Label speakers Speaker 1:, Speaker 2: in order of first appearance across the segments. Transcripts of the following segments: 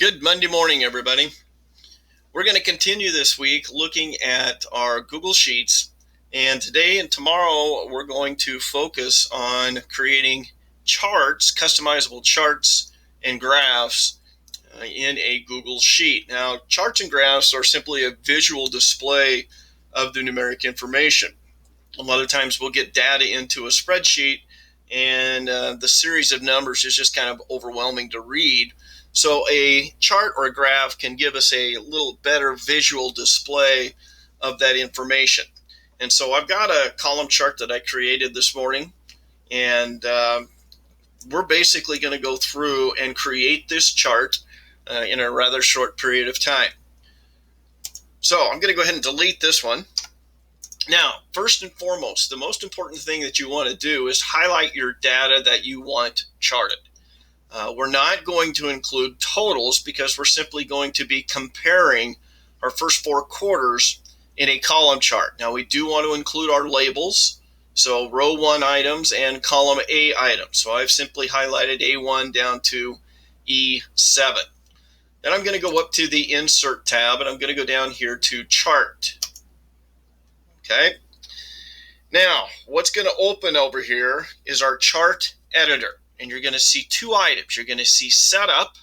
Speaker 1: Good Monday morning, everybody. We're going to continue this week looking at our Google Sheets, and today and tomorrow we're going to focus on creating charts, customizable charts and graphs in a Google Sheet. Now, charts and graphs are simply a visual display of the numeric information. A lot of times we'll get data into a spreadsheet and the series of numbers is just kind of overwhelming to read. So a chart or a graph can give us a little better visual display of that information. And so I've got a column chart that I created this morning, and we're basically going to go through and create this chart in a rather short period of time. So I'm going to go ahead and delete this one. Now, first and foremost, the most important thing that you want to do is highlight your data that you want charted. We're not going to include totals because we're simply going to be comparing our first 4 quarters in a column chart. Now, we do want to include our labels, so row 1 items and column A items. So I've simply highlighted A1 down to E7. Then I'm going to go up to the Insert tab, and I'm going to go down here to Chart. Okay. Now, what's going to open over here is our chart editor. And you're going to see 2 items. You're going to see Setup,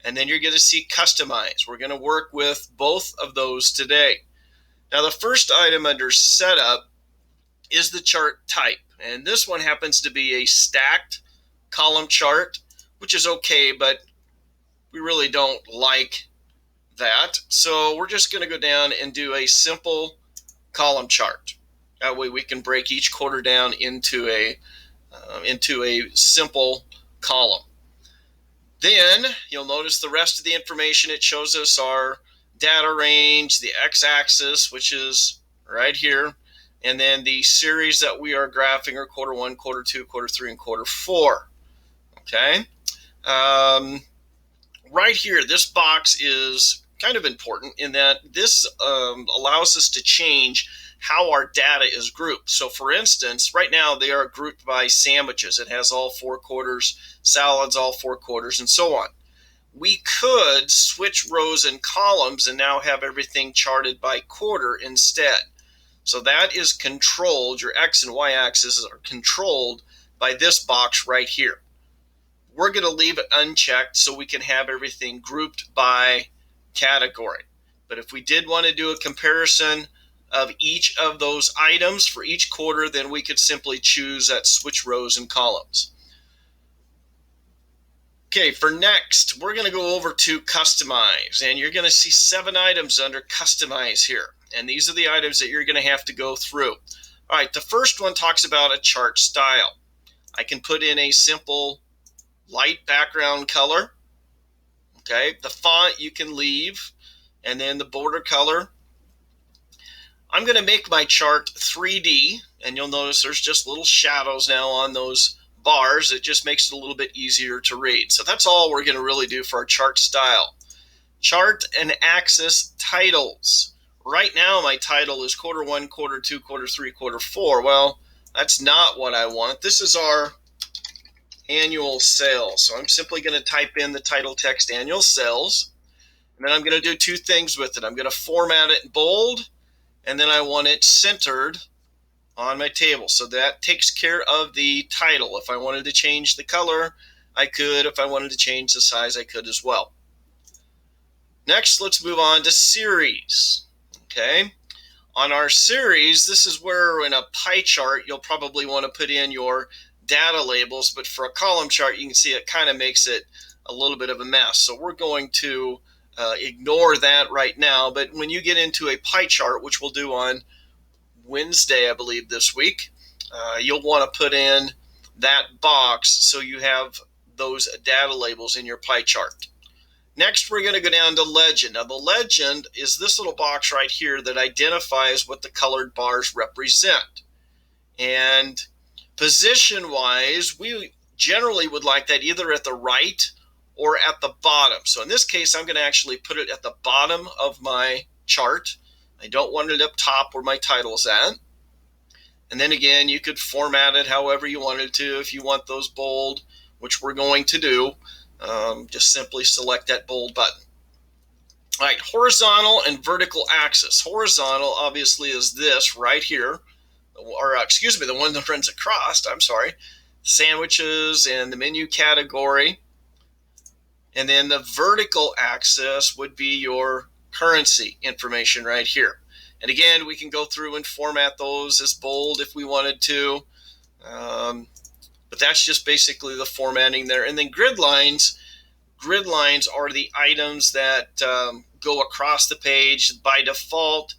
Speaker 1: and then you're going to see Customize. We're going to work with both of those today. Now, the first item under Setup is the chart type. And this one happens to be a stacked column chart, which is okay, but we really don't like that. So we're just going to go down and do a simple column chart. That way we can break each quarter down into a simple column. Then you'll notice the rest of the information. It shows us our data range, the x-axis, which is right here, and then the series that we are graphing are quarter 1, quarter 2, quarter 3, and quarter 4. Okay. Right here, this box is kind of important in that this allows us to change how our data is grouped. So for instance, right now they are grouped by sandwiches. It has all 4 quarters, salads all 4 quarters, and so on. We could switch rows and columns and now have everything charted by quarter instead. So that is controlled. Your X and Y axes are controlled by this box right here. We're going to leave it unchecked so we can have everything grouped by category. But if we did want to do a comparison of each of those items for each quarter, then we could simply choose that switch rows and columns. Okay, for next, we're going to go over to Customize, and you're going to see 7 items under Customize here. And these are the items that you're going to have to go through. All right, the first one talks about a chart style. I can put in a simple light background color. Okay, the font you can leave, and then the border color. I'm going to make my chart 3D, and you'll notice there's just little shadows now on those bars. It just makes it a little bit easier to read. So that's all we're going to really do for our chart style. Chart and axis titles. Right now my title is quarter 1, quarter 2, quarter 3, quarter 4. Well, that's not what I want. This is our annual sales. So I'm simply going to type in the title text annual sales, and then I'm going to do 2 things with it. I'm going to format it in bold, and then I want it centered on my table. So that takes care of the title. If I wanted to change the color, I could. If I wanted to change the size, I could as well. Next, let's move on to series. Okay. On our series, this is where in a pie chart, you'll probably want to put in your data labels, but for a column chart, you can see it kind of makes it a little bit of a mess. So we're going to ignore that right now, but when you get into a pie chart, which we'll do on Wednesday, I believe, this week, you'll want to put in that box so you have those data labels in your pie chart. Next, we're going to go down to legend. Now, the legend is this little box right here that identifies what the colored bars represent. And position-wise, we generally would like that either at the right or at the bottom. So in this case, I'm going to actually put it at the bottom of my chart. I don't want it up top where my title's at. And then again, you could format it however you wanted to. If you want those bold, which we're going to do, Just simply select that bold button. All right, horizontal and vertical axis. Horizontal obviously is this right here, or excuse me, the one that runs across, I'm sorry, sandwiches and the menu category. And then the vertical axis would be your currency information right here. And again, we can go through and format those as bold if we wanted to. But that's just basically the formatting there. And then grid lines. Grid lines are the items that go across the page. By default,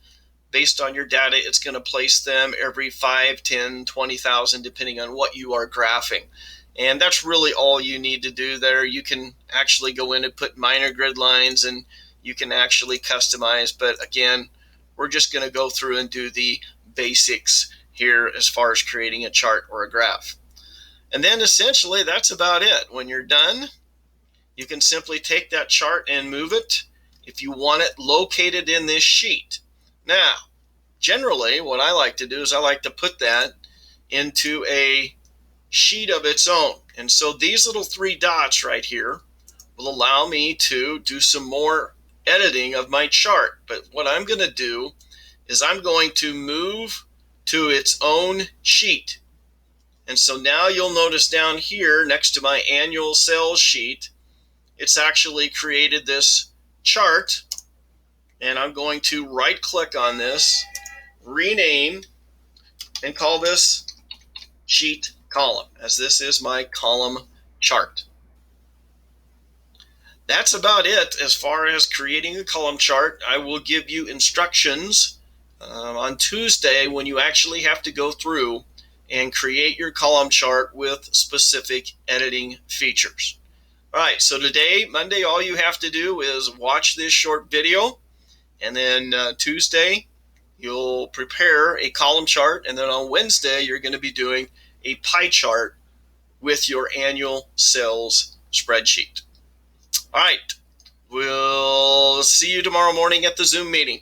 Speaker 1: based on your data, it's going to place them every 5, 10, 20,000, depending on what you are graphing. And that's really all you need to do there. You can actually go in and put minor grid lines, and you can actually customize. But again, we're just going to go through and do the basics here as far as creating a chart or a graph. And then essentially that's about it. When you're done, you can simply take that chart and move it if you want it located in this sheet. Now, generally what I like to do is I like to put that into a sheet of its own. And so these little 3 dots right here will allow me to do some more editing of my chart. But what I'm going to do is I'm going to move to its own sheet. And so now you'll notice down here next to my annual sales sheet, it's actually created this chart. And I'm going to right click on this, rename, and call this sheet column, as this is my column chart. That's about it as far as creating a column chart. I will give you instructions on Tuesday when you actually have to go through and create your column chart with specific editing features. All right, so today, Monday, all you have to do is watch this short video, and then Tuesday, you'll prepare a column chart, and then on Wednesday, you're going to be doing a pie chart with your annual sales spreadsheet. All right, we'll see you tomorrow morning at the Zoom meeting.